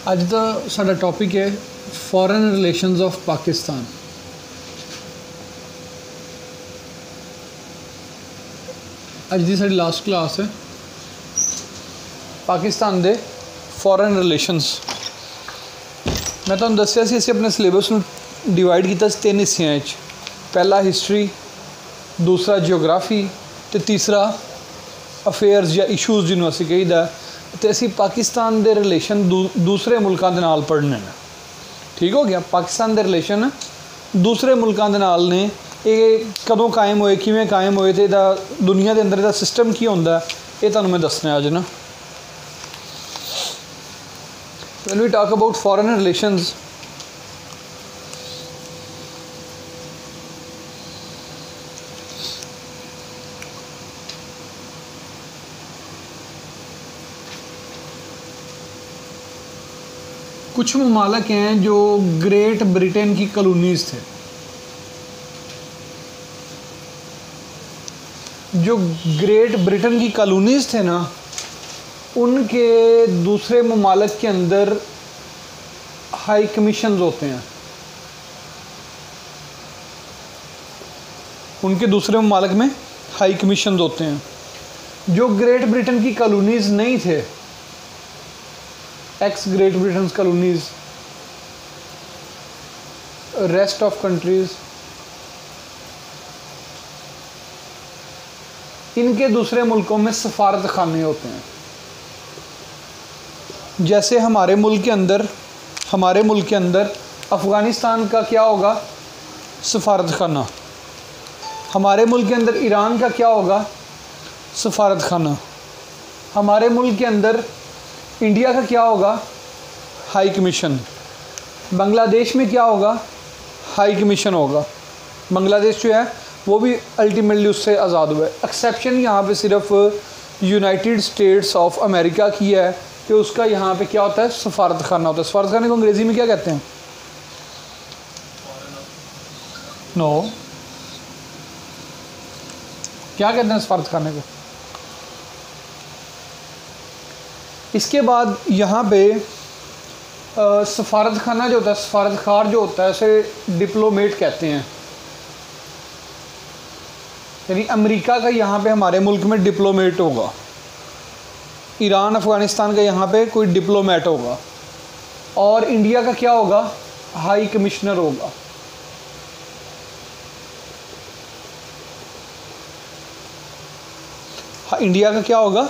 ਅੱਜ ਦਾ ਸਾਡਾ ਟੌਪਿਕ ਹੈ ਫੋਰਨ ਰਿਲੇਸ਼ਨਸ ਆਫ ਪਾਕਿਸਤਾਨ। ਅੱਜ ਦੀ ਸਾਡੀ ਲਾਸਟ ਕਲਾਸ ਹੈ ਪਾਕਿस्तान ਦੇ ਫੋਰਨ ਰਿਲੇਸ਼ਨਸ। मैं ਤੁਹਾਨੂੰ ਦੱਸਿਆ ਸੀ ਅਸੀਂ ਆਪਣੇ ਸਿਲੇਬਸ ਨੂੰ डिवाइड किया तीन हिस्सों में। पहला हिस्ट्री, दूसरा जियोग्राफी तो तीसरा अफेयर्स या इशूज़ जिन्होंने असी कहीदा। तो असी पाकिस्तान के रिलेशन दूसरे मुल्कों के नाल पढ़ने ने। ठीक हो गया। पाकिस्तान के रिलेशन दूसरे मुल्कों के नाल ने ये कदों कायम होए, किवें कायम होए, तो इहदा दुनिया के अंदर इहदा सिस्टम की होंदा ये तुहानूं मैं दसना अज ना। When we talk about foreign relations, कुछ ममालिक हैं जो ग्रेट ब्रिटेन की कॉलोनीज़ थे। जो ग्रेट ब्रिटेन की कॉलोनीज़ थे ना, उनके दूसरे ममालिक के अंदर हाई कमीशंस होते हैं। उनके दूसरे ममालिक में हाई कमीशंस होते हैं। जो ग्रेट ब्रिटेन की कॉलोनीज़ नहीं थे, x great Britain colonies, rest of countries, इनके दूसरे मुल्कों में सफारत खाने होते हैं। जैसे हमारे मुल्क के अंदर अफ़गानिस्तान का क्या होगा? सफारत खाना। हमारे मुल्क के अंदर ईरान का क्या होगा? सफारत खाना। हमारे मुल्क के अंदर इंडिया का क्या होगा? High commission. बांग्लादेश में क्या होगा? हाई कमीशन होगा। बांग्लादेश जो है वो भी अल्टीमेटली उससे आज़ाद हुआ है। एक्सेप्शन यहाँ पे सिर्फ यूनाइटेड स्टेट्स ऑफ अमेरिका की है कि उसका यहाँ पे क्या होता है? सफारत खाना होता है। सफारत खाने को अंग्रेज़ी में क्या कहते हैं? नो, क्या कहते हैं सफारत खाने को? इसके बाद यहाँ पे सफारत खाना जो होता है, सफारत खार जो होता है, उसे डिप्लोमेट कहते हैं। यानी अमेरिका का यहाँ पे हमारे मुल्क में डिप्लोमेट होगा, ईरान अफ़गानिस्तान का यहाँ पे कोई डिप्लोमेट होगा, और इंडिया का क्या होगा? हाई कमिश्नर होगा। इंडिया का क्या होगा?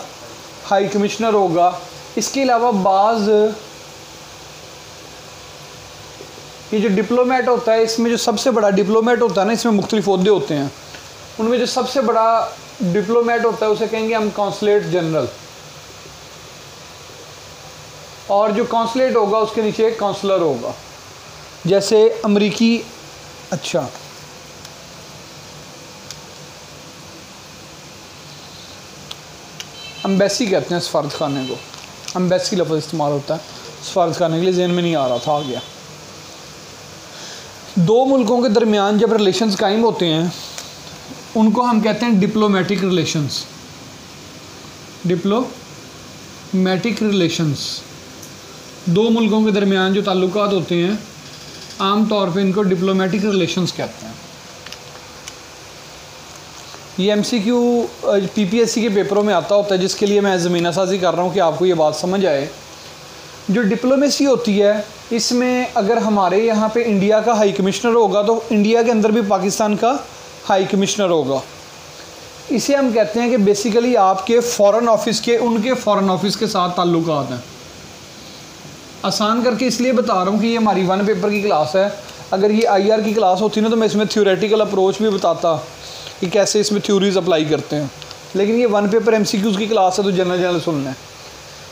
हाई कमिश्नर होगा। इसके अलावा ये जो डिप्लोमेट होता है, इसमें जो सबसे बड़ा डिप्लोमेट होता है ना, इसमें मुख्तलिफ ओहदे होते हैं। उनमें जो सबसे बड़ा डिप्लोमेट होता है उसे कहेंगे हम कॉन्सुलेट जनरल, और जो कॉन्सुलेट होगा उसके नीचे एक काउंसलर होगा। जैसे अमरीकी एम्बेसी कहते हैं सफारत खाने को। एम्बेसी लफ्ज़ इस्तेमाल होता है सफारत खाने के लिए, ज़हन में नहीं आ रहा था, आ गया। दो मुल्कों के दरमियान जब रिलेशंस कायम होते हैं उनको हम कहते हैं डिप्लोमेटिक रिलेशंस। डिप्लोमेटिक रिलेशंस, दो मुल्कों के दरमियान जो ताल्लुकात होते हैं आम तौर पे इनको डिप्लोमेटिक रिलेशंस कहते हैं। ये MCQ PPSC के पेपरों में आता होता है, जिसके लिए मैं ज़मीना साजी कर रहा हूँ कि आपको ये बात समझ आए। जो डिप्लोमेसी होती है, इसमें अगर हमारे यहाँ पे इंडिया का हाई कमिश्नर होगा तो इंडिया के अंदर भी पाकिस्तान का हाई कमिश्नर होगा। इसे हम कहते हैं कि बेसिकली आपके फ़ॉरेन ऑफिस के उनके फ़ॉरेन ऑफिस के साथ ताल्लुकात हैं। आसान करके इसलिए बता रहा हूँ कि ये हमारी 1 पेपर की क्लास है। अगर ये IR की क्लास होती ना तो मैं इसमें थ्योरेटिकल अप्रोच भी बताता कि कैसे इसमें थ्योरीज अप्लाई करते हैं, लेकिन ये 1 पेपर MCQs की क्लास है तो जनरल सुनना है।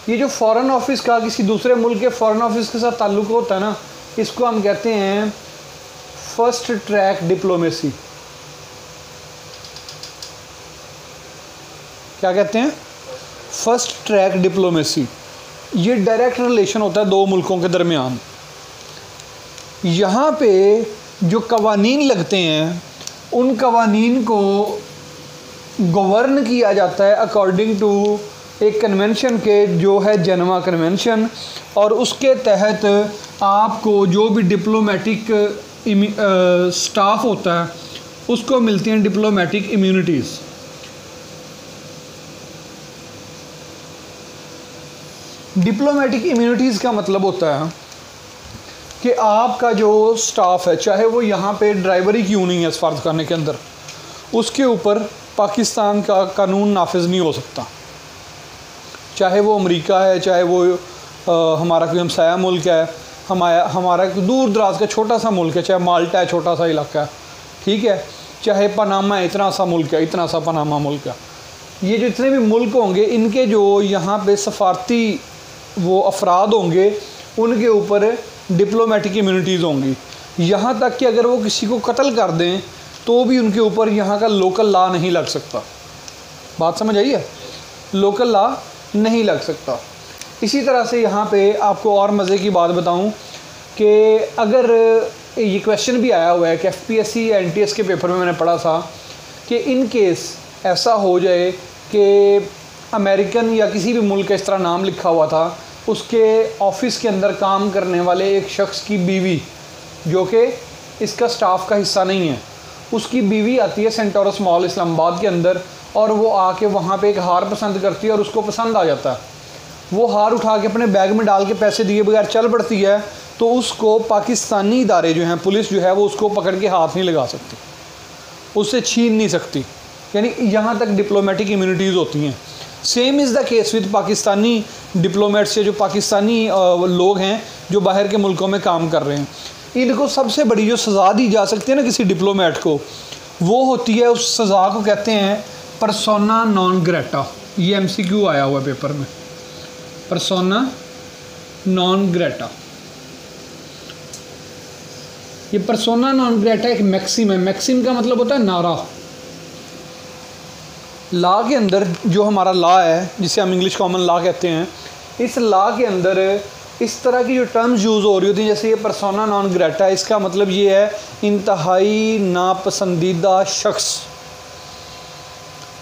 ये जो फ़ॉरेन ऑफिस का किसी दूसरे मुल्क के फ़ॉरेन ऑफिस के साथ ताल्लुक़ होता है ना, इसको हम कहते हैं फर्स्ट ट्रैक डिप्लोमेसी। क्या कहते हैं? First track diplomacy. ये डायरेक्ट रिलेशन होता है दो मुल्कों के दरमियान। यहाँ पे जो कवानीन लगते हैं उन कवानीन को गवर्न किया जाता है अकॉर्डिंग टू एक कन्वेंशन के जो है जेनेवा कन्वेंशन, और उसके तहत आपको जो भी डिप्लोमेटिक स्टाफ होता है उसको मिलती हैं डिप्लोमेटिक इम्यूनिटीज़। डिप्लोमेटिक इम्यूनिटीज़ का मतलब होता है कि आपका जो स्टाफ है, चाहे वो यहाँ पे ड्राइवरी क्यों नहीं है सफारत खाने के अंदर, उसके ऊपर पाकिस्तान का कानून नाफिज नहीं हो सकता। चाहे वो अमेरिका है, चाहे वो हमारा कोई हमसाया मुल्क है, हमारा दूर दराज का छोटा सा मुल्क है, चाहे माल्टा है छोटा सा इलाका है, ठीक है, चाहे पनामा है इतना सा मुल्क है, इतना सा पनामा मुल्क है, ये जो इतने भी मुल्क होंगे इनके जो यहाँ पे सफारती वो अफराद होंगे उनके ऊपर डिप्लोमेटिक इम्यूनिटीज़ होंगी। यहाँ तक कि अगर वो किसी को कत्ल कर दें तो भी उनके ऊपर यहाँ का लोकल लॉ नहीं लग सकता। बात समझ आई है? लोकल लॉ नहीं लग सकता। इसी तरह से यहाँ पे आपको और मज़े की बात बताऊँ कि अगर ये क्वेश्चन भी आया हुआ है कि एफपीएससी या एनटीएस के पेपर में मैंने पढ़ा था कि इन केस ऐसा हो जाए कि अमेरिकन या किसी भी मुल्क का इस तरह नाम लिखा हुआ था, उसके ऑफिस के अंदर काम करने वाले एक शख्स की बीवी जो कि इसका स्टाफ का हिस्सा नहीं है, उसकी बीवी आती है सेंटोरस मॉल इस्लामाबाद के अंदर और वो आके वहाँ पे एक हार पसंद करती है और उसको पसंद आ जाता है। वो हार उठा के अपने बैग में डाल के पैसे दिए बगैर चल पड़ती है, तो उसको पाकिस्तानी इदारे जो हैं, पुलिस जो है वो उसको पकड़ के हाथ नहीं लगा सकती, उससे छीन नहीं सकती। यानी यहाँ तक डिप्लोमेटिक इम्यूनिटीज़ होती हैं। Same is the case with Pakistani diplomats से, जो पाकिस्तानी लोग हैं जो बाहर के मुल्कों में काम कर रहे हैं, इनको सबसे बड़ी जो सज़ा दी जा सकती है ना किसी डिप्लोमेट को, वो होती है, उस सज़ा को कहते हैं पर्सोना नॉन ग्रेटा। ये एमसीक्यू आया हुआ है पेपर में, पर्सोना नॉन ग्रेटा। ये पर्सोना नॉन ग्रेटा एक मैक्सिम है। मैक्सिम का मतलब होता है नारा। लॉ के अंदर जो हमारा लॉ है, जिसे हम इंग्लिश कॉमन लॉ कहते हैं, इस लॉ के अंदर इस तरह की जो टर्म्स यूज़ हो रही होती हैं, जैसे ये पर्सोना नॉन ग्रेटा, इसका मतलब ये है इंतहाई नापसंदीदा शख्स।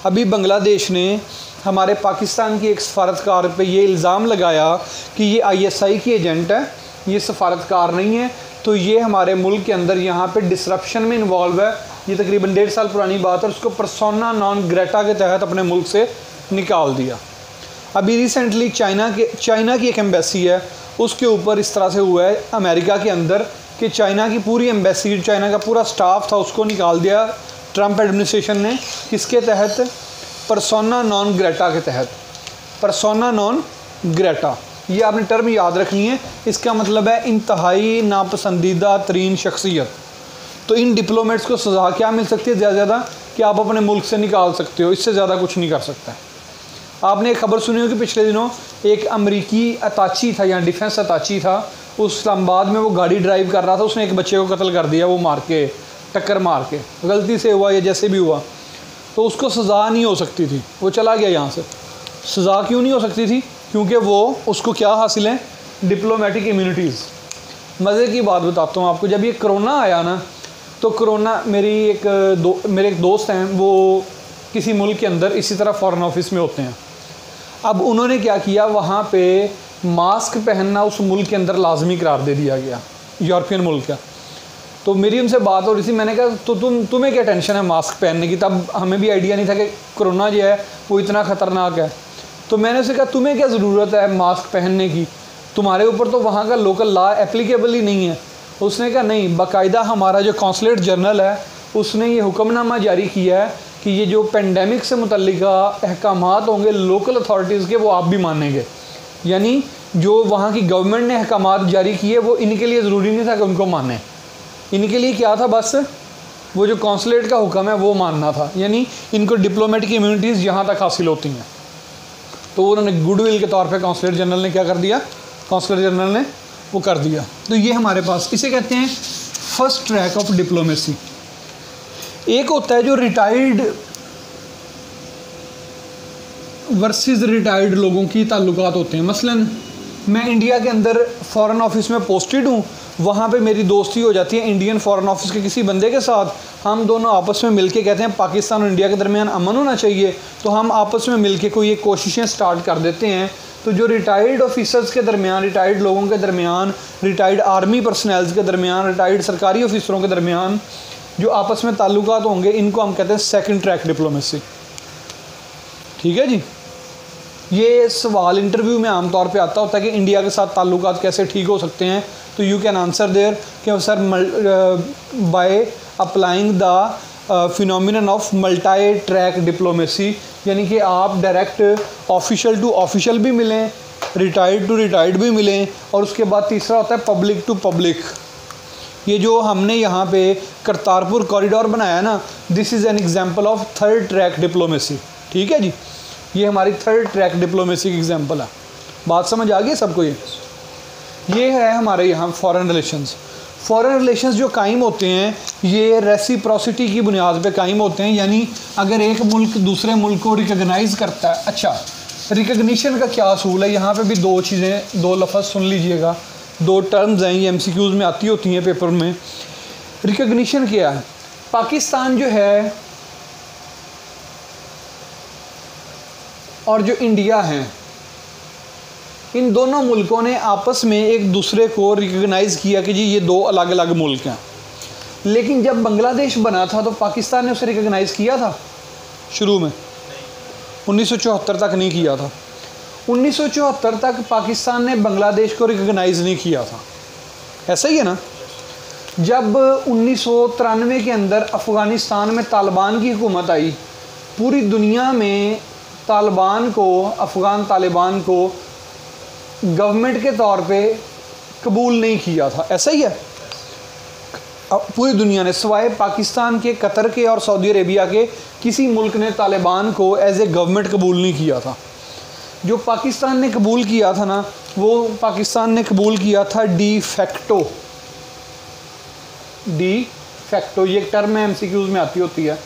अभी बांग्लादेश ने हमारे पाकिस्तान की एक सफारतकार पे ये इल्ज़ाम लगाया कि ये आईएसआई की एजेंट है, ये सफारतकार नहीं है, तो ये हमारे मुल्क के अंदर यहाँ पे डिसरप्शन में इन्वॉल्व है। ये तकरीबन 1.5 साल पुरानी बात है। उसको पर्सोना नॉन ग्रेटा के तहत अपने मुल्क से निकाल दिया। अभी रिसेंटली चाइना की एक एम्बेसी है, उसके ऊपर इस तरह से हुआ है अमेरिका के अंदर कि चाइना की पूरी एम्बेसी, चाइना का पूरा स्टाफ था, उसको निकाल दिया ट्रंप एडमिनिस्ट्रेशन ने। किसके तहत? पर्सोना नॉन ग्रेटा के तहत। पर्सोना नॉन ग्रेटा, ये आपने टर्म याद रखनी है। इसका मतलब है इंतहाई नापसंदीदा तरीन शख्सियत। तो इन डिप्लोमेट्स को सज़ा क्या मिल सकती है? ज़्यादा से ज़्यादा कि आप अपने मुल्क से निकाल सकते हो, इससे ज़्यादा कुछ नहीं कर सकता है। आपने एक खबर सुनी हो कि पिछले दिनों एक अमरीकी अताची था, यहाँ डिफेंस अताची था, उस इस्लामाबाद में वो गाड़ी ड्राइव कर रहा था, उसने एक बच्चे को कत्ल कर दिया, वो मार के, टक्कर मार के, गलती से हुआ या जैसे भी हुआ, तो उसको सज़ा नहीं हो सकती थी, वो चला गया यहाँ से। सज़ा क्यों नहीं हो सकती थी? क्योंकि वो उसको क्या हासिल है? Diplomatic immunities. मज़े की बात बताता हूँ आपको, जब ये कोरोना आया ना, तो कोरोना मेरे एक दोस्त हैं, वो किसी मुल्क के अंदर इसी तरह फॉरेन ऑफिस में होते हैं। अब उन्होंने क्या किया, वहाँ पे मास्क पहनना उस मुल्क के अंदर लाजमी करार दे दिया गया, यूरोपियन मुल्क का। तो मेरी उनसे बात हो रही थी, मैंने कहा तो तुम्हें क्या टेंशन है मास्क पहनने की? तब हमें भी आइडिया नहीं था कि कोरोना जो है वो इतना ख़तरनाक है। तो मैंने उसे कहा तुम्हें क्या ज़रूरत है मास्क पहनने की, तुम्हारे ऊपर तो वहाँ का लोकल लॉ एप्लीकेबल ही नहीं है। उसने कहा नहीं, बाकायदा हमारा जो कौंसलेट जनरल है उसने ये हुक्मनामा जारी किया है कि ये जो पेंडेमिक से मुतल्लिका अहकामात होंगे लोकल अथॉरिटीज़ के, वो आप भी मानेंगे। यानी जो वहाँ की गवर्नमेंट ने अहकामात जारी किए वो इनके लिए ज़रूरी नहीं था कि उनको माने, इनके लिए क्या था, बस वो जो कौंसलेट का हुक्म है वो मानना था। यानी इनको डिप्लोमेटिक इम्यूनिटीज़ यहाँ तक हासिल होती हैं। तो उन्होंने गुडविल के तौर पे कौंसलर जनरल ने क्या कर दिया, कौंसलर जनरल ने वो कर दिया। तो ये हमारे पास, इसे कहते हैं फर्स्ट ट्रैक ऑफ डिप्लोमेसी। एक होता है जो रिटायर्ड वर्सेस रिटायर्ड लोगों की ताल्लुकात होते हैं। मसलन मैं इंडिया के अंदर फ़ॉरेन ऑफिस में पोस्टेड हूँ, वहाँ पे मेरी दोस्ती हो जाती है इंडियन फ़ॉरेन ऑफिस के किसी बंदे के साथ, हम दोनों आपस में मिलके कहते हैं पाकिस्तान और इंडिया के दरमियान अमन होना चाहिए, तो हम आपस में मिलके कोई एक कोशिशें स्टार्ट कर देते हैं। तो जो रिटायर्ड ऑफिसर्स के दरमियान, रिटायर्ड लोगों के दरमियान, रिटायर्ड आर्मी पर्सनल्स के दरमियान, रिटायर्ड सरकारी ऑफिसरों के दरमियान जो आपस में ताल्लुकात होंगे, इनको हम कहते हैं सेकंड ट्रैक डिप्लोमेसी। ठीक है जी। ये सवाल इंटरव्यू में आमतौर पे आता होता है कि इंडिया के साथ ताल्लुकात कैसे ठीक हो सकते हैं, तो यू कैन आंसर देयर कि sir by applying the phenomenon of multi track diplomacy, यानी कि आप डायरेक्ट ऑफिशियल टू ऑफिशियल भी मिलें, रिटायर्ड टू रिटायर्ड भी मिलें, और उसके बाद तीसरा होता है पब्लिक टू पब्लिक। ये जो हमने यहाँ पे करतारपुर कॉरिडोर बनाया ना, this is an example of third track diplomacy. ठीक है जी, ये हमारी थर्ड ट्रैक डिप्लोमेसी की एग्जांपल है। बात समझ आ गई सबको? ये है हमारे यहाँ फॉरेन रिलेशंस। फॉरेन रिलेशंस जो कायम होते हैं ये रेसिप्रोसिटी की बुनियाद पे कायम होते हैं, यानी अगर एक मुल्क दूसरे मुल्क को रिकग्नाइज़ करता है। अच्छा, रिकग्निशन का क्या असूल है? यहाँ पे भी दो चीज़ें, दो लफ्ज़ सुन लीजिएगा, दो टर्म्स हैं, ये MCQs में आती होती हैं पेपर में। रिकग्निशन क्या है? पाकिस्तान जो है और जो इंडिया है, इन दोनों मुल्कों ने आपस में एक दूसरे को रिकग्नाइज़ किया कि जी ये दो अलग अलग मुल्क हैं। लेकिन जब बांग्लादेश बना था तो पाकिस्तान ने उसे रिकग्नाइज़ किया था शुरू में? 1974 तक नहीं किया था। 1974 तक पाकिस्तान ने बांग्लादेश को रिकग्नाइज़ नहीं किया था, ऐसा ही है ना? जब 1993 के अंदर अफ़गानिस्तान में तालिबान की हुकूमत आई, पूरी दुनिया में तालिबान को, अफ़गान तालिबान को गवर्नमेंट के तौर पे कबूल नहीं किया था, ऐसा ही है? पूरी दुनिया ने, सिवाय पाकिस्तान के, कतर के और सऊदी अरेबिया के, किसी मुल्क ने तालिबान को एज ए गवर्नमेंट कबूल नहीं किया था। जो पाकिस्तान ने कबूल किया था ना, वो पाकिस्तान ने कबूल किया था डी फैक्टो। डी फैक्टो ये एक टर्म है, MCQs में आती होती है।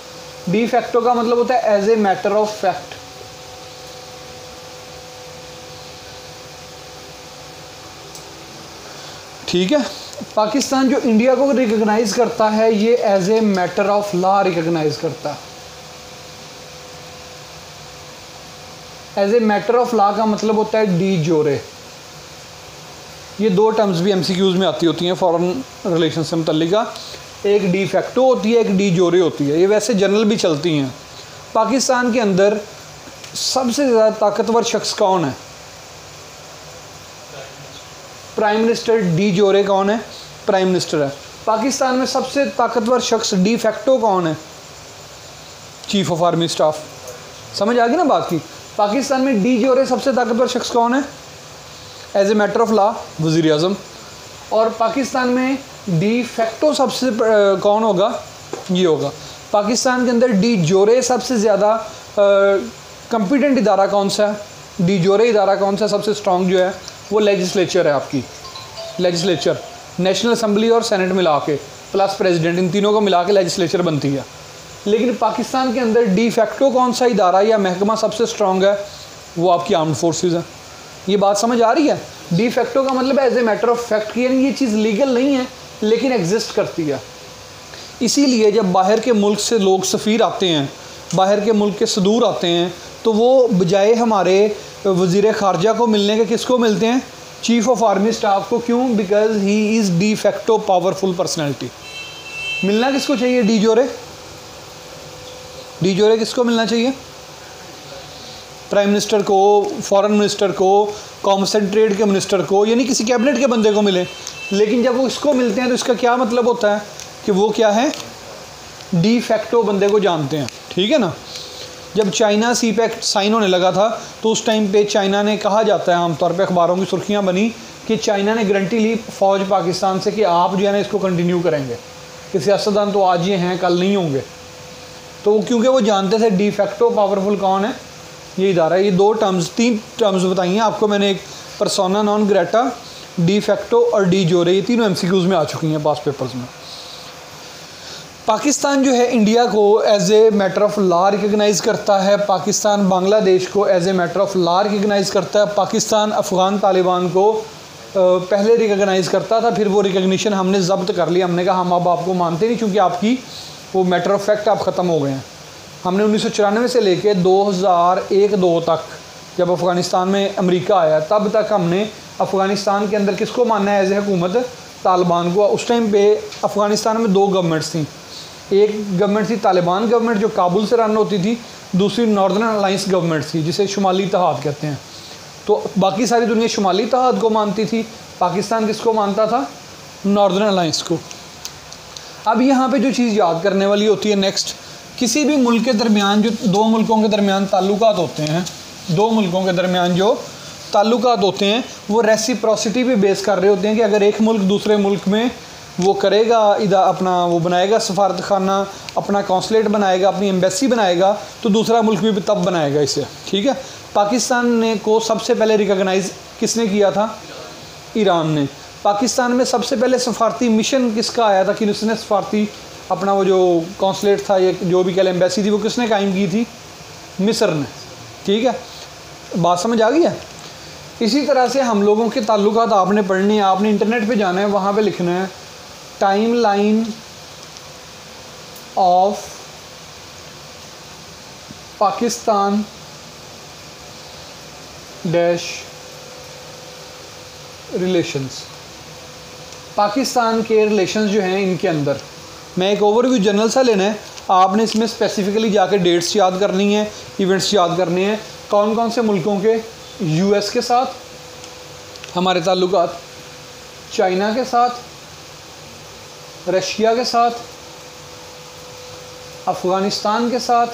डी फैक्टो का मतलब होता है as a matter of fact. ठीक है, पाकिस्तान जो इंडिया को रिकग्नाइज़ करता है ये as a matter of law recognise करता है। As a matter of law का मतलब होता है डी जोरे। ये दो टर्म्स भी MCQs में आती होती हैं फॉरेन रिलेशन से मुतल्लिका, एक डी फैक्टो होती है, एक डी जोरे होती है। ये वैसे जनरल भी चलती हैं। पाकिस्तान के अंदर सबसे ज़्यादा ताकतवर शख्स कौन है? Prime minister. डी जोरे कौन है? प्राइम मिनिस्टर है। पाकिस्तान में सबसे ताकतवर शख्स डी फैक्टो कौन है? Chief of army staff. समझ आ गई ना बात की? पाकिस्तान में डी जोरे सबसे ताकतवर शख्स कौन है? As a matter of law वज़ीर आज़म। और पाकिस्तान में डी फैक्टो सबसे कौन होगा? ये होगा। पाकिस्तान के अंदर डी जोरे सबसे ज़्यादा कॉम्पिटेंट इदारा कौन सा है? डी जोरे इदारा कौन सा सबसे स्ट्रॉन्ग जो है? वो लेजिस्लेचर है आपकी। लेजिस्लेचर, नेशनल असम्बली और सेनेट मिला के प्लस प्रेसिडेंट, इन तीनों को मिला के लेजिस्लेचर बनती है। लेकिन पाकिस्तान के अंदर डी फैक्टो कौन सा इदारा या महकमा सबसे स्ट्रॉन्ग है? वो आपकी आर्म्ड फोर्सेस है। ये बात समझ आ रही है? डी फैक्टो का मतलब as a matter of fact की, यानी ये चीज़ लीगल नहीं है लेकिन एग्जिस्ट करती है। इसीलिए जब बाहर के मुल्क से लोग सफ़ीर आते हैं, बाहर के मुल्क के सदूर आते हैं, तो वो बजाय हमारे वज़ीर ख़ारजा को मिलने के किसको मिलते हैं? चीफ़ ऑफ आर्मी स्टाफ को। क्यों? Because he is de facto powerful personality. मिलना किसको चाहिए? डी जोरे। डी जोरे किसको मिलना चाहिए? प्राइम मिनिस्टर को, फॉरेन मिनिस्टर को, कॉमर्स ट्रेड के मिनिस्टर को, यानी किसी कैबिनेट के बंदे को मिले। लेकिन जब वो इसको मिलते हैं तो इसका क्या मतलब होता है कि वो क्या है? डी फैक्टो बंदे को जानते हैं। ठीक है ना? जब चाइना सी पैक्ट साइन होने लगा था तो उस टाइम पे चाइना ने, कहा जाता है आमतौर पे अखबारों की सुर्खियां बनी कि चाइना ने गारंटी ली फ़ौज पाकिस्तान से कि आप जो है ना इसको कंटिन्यू करेंगे, कि सियासतदान तो आज ये हैं कल नहीं होंगे। तो क्योंकि वो जानते थे डी फैक्टो पावरफुल कौन है, ये इदारा है। ये दो टर्म्स, तीन टर्म्स बताई हैं आपको मैंने, एक persona non Greta, de facto और डी जोरे, ये तीनों MCQs में आ चुकी हैं पास पेपर्स में। पाकिस्तान जो है इंडिया को as a matter of law recognise करता है, पाकिस्तान बांग्लादेश को as a matter of law recognise करता है, पाकिस्तान अफ़गान तालिबान को पहले रिकग्नाइज़ करता था, फिर वो रिकग्निशन हमने ज़ब्त कर लिया। हमने कहा हम अब आपको मानते नहीं क्योंकि आपकी वो मैटर ऑफ फैक्ट आप ख़त्म हो गए हैं। हमने 1994 से लेके 2001-2 तक जब अफ़गानिस्तान में अमेरिका आया तब तक हमने अफ़गानिस्तान के अंदर किसको माना है एज ए हुकूमत? तालिबान को। उस टाइम पे अफ़गानिस्तान में 2 गवर्नमेंट्स थी। एक गवर्नमेंट थी तालिबान गवर्नमेंट जो काबुल से रन होती थी, दूसरी नॉर्दर्न अलाइंस गवर्नमेंट थी जिसे शुमाली इत्तेहाद कहते हैं। तो बाकी सारी दुनिया शुमाली इत्तेहाद को मानती थी, पाकिस्तान किसको मानता था? नॉर्दर्न अलाइंस को। अब यहाँ पे जो चीज़ याद करने वाली होती है नेक्स्ट, किसी भी मुल्क के दरमियान जो 2 मुल्कों के दरमियान ताल्लुकात होते हैं, 2 मुल्कों के दरमियान जो ताल्लुकात होते हैं वो रेसिप्रोसिटी पे बेस कर रहे होते हैं कि अगर एक मुल्क दूसरे मुल्क में वो करेगा, इधर अपना वो बनाएगा सफारत खाना, अपना कौंसलेट बनाएगा, अपनी एम्बेसी बनाएगा, तो दूसरा मुल्क भी तब बनाएगा इसे। ठीक है। पाकिस्तान ने को सबसे पहले रिकॉग्नाइज़ किसने किया था? ईरान ने। पाकिस्तान में सबसे पहले सफारती मिशन किसका आया था कि उसने सफारती अपना वो जो कौंसलेट था या जो भी कह लें एम्बेसी थी वो किसने कायम की थी? मिस्र ने। ठीक है, बात समझ आ गई है। इसी तरह से हम लोगों के ताल्लुकात आपने पढ़ने हैं, आपने इंटरनेट पे जाना है, वहाँ पे लिखना है time line of Pakistan dash relations. Pakistan के रिलेशंस जो हैं इनके अंदर मैं एक ओवरव्यू जनरल सा लेना है, आपने इसमें स्पेसिफिकली जाके डेट्स याद करनी है, इवेंट्स याद करने हैं, कौन कौन से मुल्कों के? यूएस के साथ हमारे ताल्लुकात, चाइना के साथ, रशिया के साथ, अफ़गानिस्तान के साथ,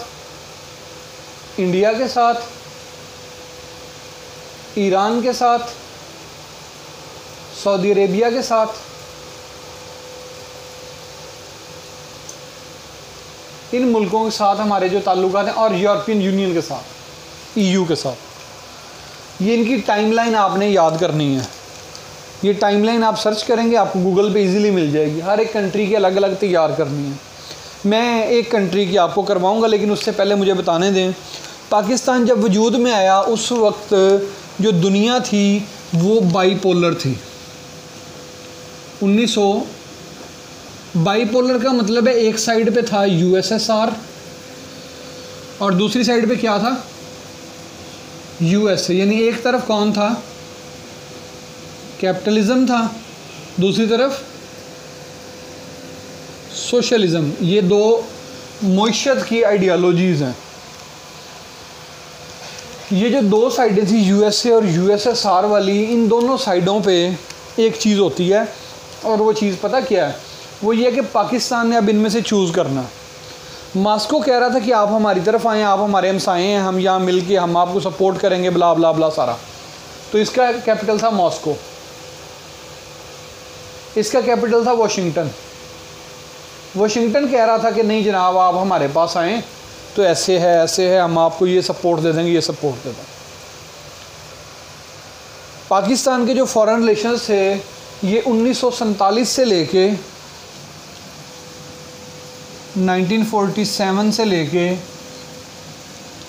इंडिया के साथ, ईरान के साथ, सऊदी अरेबिया के साथ। इन मुल्कों के साथ हमारे जो ताल्लुकात हैं और यूरोपियन यूनियन के साथ, ईयू के साथ। ये इनकी टाइमलाइन आपने याद करनी है। ये टाइमलाइन आप सर्च करेंगे आपको गूगल पे इजीली मिल जाएगी। हर एक कंट्री की अलग अलग तैयार करनी है। मैं एक कंट्री की आपको करवाऊंगा, लेकिन उससे पहले मुझे बताने दें, पाकिस्तान जब वजूद में आया उस वक्त जो दुनिया थी वो बाईपोलर थी। 1900 बाईपोलर का मतलब है एक साइड पे था यूएसएसआर और दूसरी साइड पे क्या था? यूएसए। यानी एक तरफ कौन था? कैपिटलिज्म था, दूसरी तरफ सोशलिज्म। ये 2 मुइशत की आइडियोलॉजीज़ हैं। ये जो 2 साइडें थी यूएसए और यूएसएसआर वाली, इन दोनों साइडों पे एक चीज़ होती है और वो चीज़ पता क्या है? वो ये कि पाकिस्तान ने अब इनमें से चूज़ करना। मॉस्को कह रहा था कि आप हमारी तरफ आएँ, आप हमारे हमसाए हैं, हम यहाँ मिल के हम आपको सपोर्ट करेंगे, ब्ला ब्ला ब्ला सारा। तो इसका कैपिटल था मॉस्को, इसका कैपिटल था वाशिंगटन। वाशिंगटन कह रहा था कि नहीं जनाब आप हमारे पास आएँ तो ऐसे है, हम आपको ये सपोर्ट दे देंगे, ये सपोर्ट दे देंगे। पाकिस्तान के जो फॉरेन रिलेशंस थे ये 1947 से लेके 1947 से लेके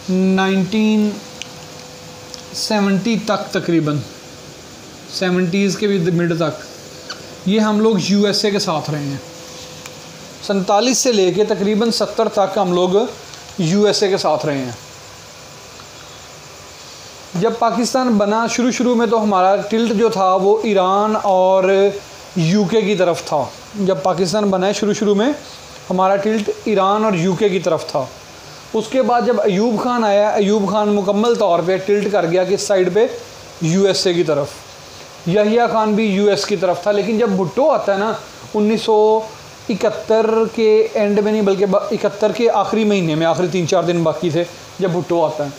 1970 तक, तकरीबन 70s के भी मिड तक ये हम लोग यूएसए के साथ रहे हैं। 47 से लेके तकरीबन 70 तक हम लोग यूएसए के साथ रहे हैं। जब पाकिस्तान बना शुरू में तो हमारा टिल्ट जो था वो ईरान और यूके की तरफ था। जब पाकिस्तान बना शुरू में हमारा टिल्ट ईरान और यूके की तरफ था। उसके बाद जब अयूब खान आया, अयूब खान मुकम्मल तौर पे टिल्ट कर गया किस साइड पे? यूएसए की तरफ। यहिया खान भी यूएस की तरफ था। लेकिन जब भुट्टो आता है ना 1971 के एंड में नहीं बल्कि 71 के आखिरी महीने में, आखिरी 3-4 दिन बाकी थे जब भुट्टो आता है,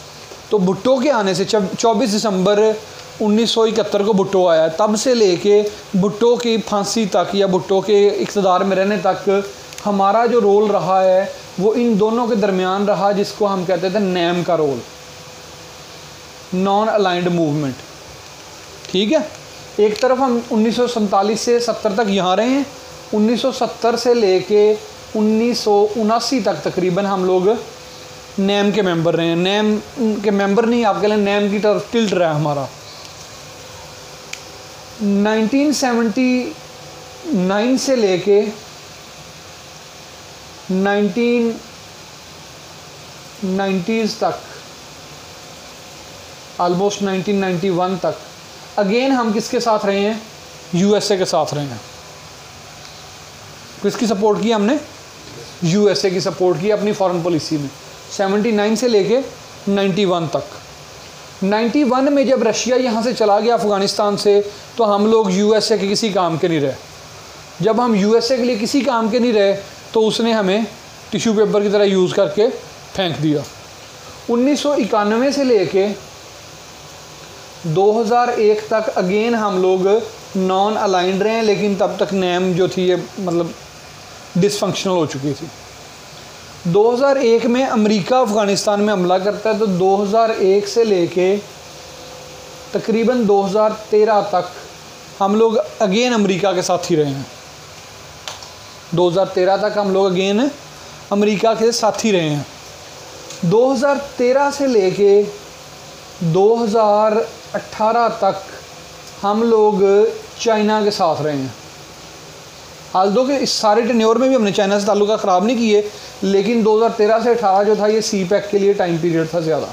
तो भुट्टो के आने से 24 दिसंबर 1971 को भुट्टो आया, तब से लेके भुट्टो की फांसी तक या भुट्टो के इक़्तिदार में रहने तक हमारा जो रोल रहा है वो इन दोनों के दरमियान रहा, जिसको हम कहते थे नैम का रोल, नॉन अलाइंड मूवमेंट। ठीक है, एक तरफ हम 1947 से 70 तक यहाँ रहे हैं, 1970 से लेके 1979 तक तकरीबन हम लोग नेम के मेंबर रहे हैं। नेम के मेंबर नहीं, आप कह लें नेम की तरफ टिल्ट रहा है हमारा। 1979 से लेके 1990s तक, ऑलमोस्ट 1991 तक अगेन हम किसके साथ रहे हैं? यूएसए के साथ रहे हैं। किसकी सपोर्ट की हमने? यूएसए की सपोर्ट की अपनी फॉरेन पॉलिसी में 79 से लेके 91 तक। 91 में जब रशिया यहाँ से चला गया अफ़गानिस्तान से, तो हम लोग यूएसए के किसी काम के नहीं रहे। जब हम यूएसए के लिए किसी काम के नहीं रहे तो उसने हमें टिश्यू पेपर की तरह यूज़ करके फेंक दिया। 1991 से लेके 2001 तक अगेन हम लोग नॉन अलाइंड रहे हैं, लेकिन तब तक नेम जो थी ये मतलब डिसफंक्शनल हो चुकी थी। 2001 में अमेरिका अफ़गानिस्तान में हमला करता है, तो 2001 से लेके तकरीबन 2013 तक हम लोग अगेन अमेरिका के साथ ही रहे हैं। 2013 तक हम लोग अगेन अमेरिका के साथ ही रहे हैं। 2013 से लेके 2018 तक हम लोग चाइना के साथ रहे हैं। हाल दो कि इस सारे टेन्योर में भी हमने चाइना से ताल्लुक़ ख़राब नहीं किए, लेकिन 2013 से 18 जो था ये सी पैक के लिए टाइम पीरियड था ज़्यादा।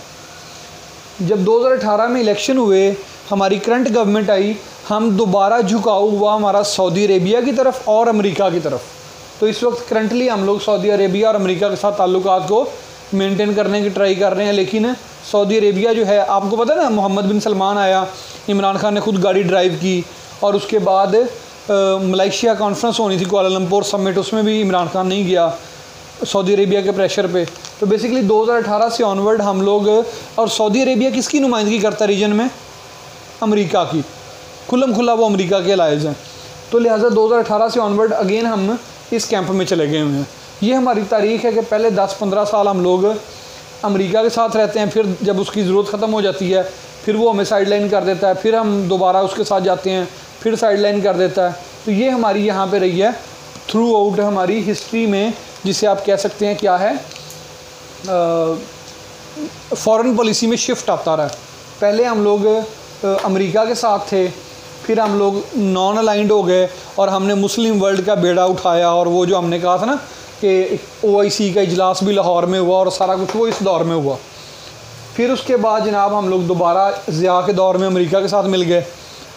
जब 2018 में इलेक्शन हुए, हमारी करंट गवर्नमेंट आई, हम दोबारा झुकाव हुआ हमारा सऊदी अरेबिया की तरफ और अमेरिका की तरफ। तो इस वक्त करंटली हम लोग सऊदी अरेबिया और अमेरिका के साथ ताल्लुकात को मेंटेन करने की ट्राई कर रहे हैं, लेकिन सऊदी अरेबिया जो है, आपको पता है ना, मोहम्मद बिन सलमान आया, इमरान खान ने खुद गाड़ी ड्राइव की, और उसके बाद मलेशिया कॉन्फ्रेंस होनी थी कुआलालंपुर समिट, उसमें भी इमरान खान नहीं गया सऊदी अरेबिया के प्रेशर पे। तो बेसिकली 2018 से ऑनवर्ड हम लोग, और सऊदी अरेबिया किसकी नुमाइंदगी करता है रीजन में? अमेरिका की, खुल्लम खुल्ला वो अमेरिका के अलाइज हैं। तो लिहाजा 2018 से ऑनवर्ड अगेन हम इस कैंप में चले गए हुए हैं। ये हमारी तारीख है कि पहले 10-15 साल हम लोग अमेरिका के साथ रहते हैं, फिर जब उसकी ज़रूरत ख़त्म हो जाती है फिर वो हमें साइडलाइन कर देता है, फिर हम दोबारा उसके साथ जाते हैं, फिर साइडलाइन कर देता है। तो ये हमारी यहाँ पे रही है थ्रू आउट हमारी हिस्ट्री में, जिसे आप कह सकते हैं क्या है, फॉरेन पॉलिसी में शिफ्ट आता रहा है। पहले हम लोग अमेरिका के साथ थे, फिर हम लोग नॉन अलाइंड हो गए और हमने मुस्लिम वर्ल्ड का बेड़ा उठाया, और वो जो हमने कहा था ना कि OIC का इजलास भी लाहौर में हुआ और सारा कुछ वो इस दौर में हुआ। फिर उसके बाद जनाब हम लोग दोबारा ज़िया के दौर में अमेरिका के साथ मिल गए।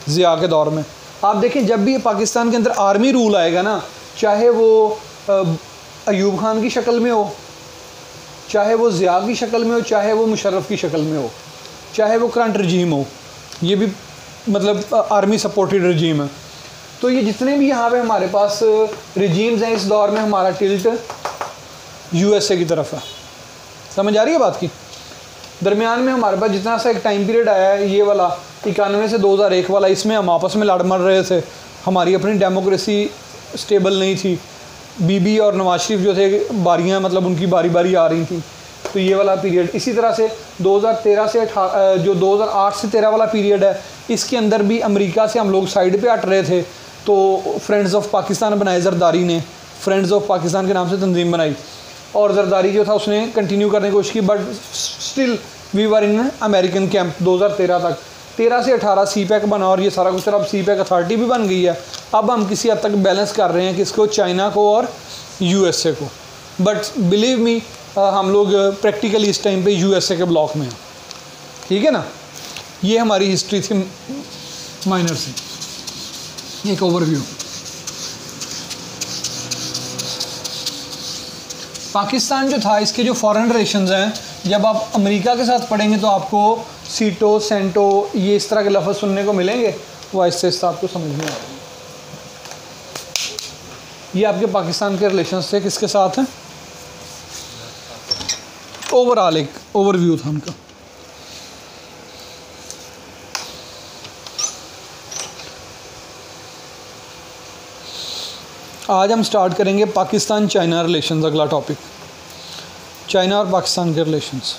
ज़िया के दौर में आप देखें, जब भी पाकिस्तान के अंदर आर्मी रूल आएगा ना, चाहे वो अयूब खान की शक्ल में हो, चाहे वो ज़िया की शक्ल में हो, चाहे वो मुशर्रफ की शक्ल में हो, चाहे वो करंट रजीम हो, ये भी मतलब आर्मी सपोर्टेड रजीम है। तो ये जितने भी यहाँ पे हमारे पास रजीम्स हैं, इस दौर में हमारा टिल्ट USA की तरफ है। समझ आ रही है बात की? दरमियान में हमारे पास जितना सा एक टाइम पीरियड आया है, ये वाला 91 से 2001 वाला, इसमें हम आपस में लड़ मर रहे थे, हमारी अपनी डेमोक्रेसी स्टेबल नहीं थी, बीबी और नवाज शरीफ जो थे बारियाँ, मतलब उनकी बारी बारी आ रही थी। तो ये वाला पीरियड, इसी तरह से 2013 से जो 2008 से 13 वाला पीरियड है, इसके अंदर भी अमेरिका से हम लोग साइड पे हट रहे थे। तो फ्रेंड्स ऑफ पाकिस्तान बनाए जरदारी ने, फ्रेंड्स ऑफ पाकिस्तान के नाम से तंजीम बनाई, और जरदारी जो था उसने कंटिन्यू करने की कोशिश की, but still we were in American camp 2013 तक। 13 से 18 सी पैक बना और ये सारा कुछ, अब सी पैक अथॉरिटी भी बन गई है। अब हम किसी हद तक बैलेंस कर रहे हैं किसको, चाइना को और USA को। बट बिलीव मी, हम लोग प्रैक्टिकली इस टाइम पे USA के ब्लॉक में हैं, ठीक है ना। ये हमारी हिस्ट्री थी माइनर से, एक ओवरव्यू। पाकिस्तान जो था, इसके जो फॉरेन रिलेशंस हैं, जब आप अमेरिका के साथ पढ़ेंगे तो आपको सीटो, सेंटो, ये इस तरह के लफ्ज़ सुनने को मिलेंगे, वो आहिस्ते आहिस्ते आपको समझ में आएंगे। ये आपके पाकिस्तान के रिलेशंस थे, किसके साथ हैं? ओवरऑल एक ओवरव्यू था उनका। आज हम स्टार्ट करेंगे पाकिस्तान चाइना रिलेशंस, अगला टॉपिक, चाइना और पाकिस्तान के रिलेशंस।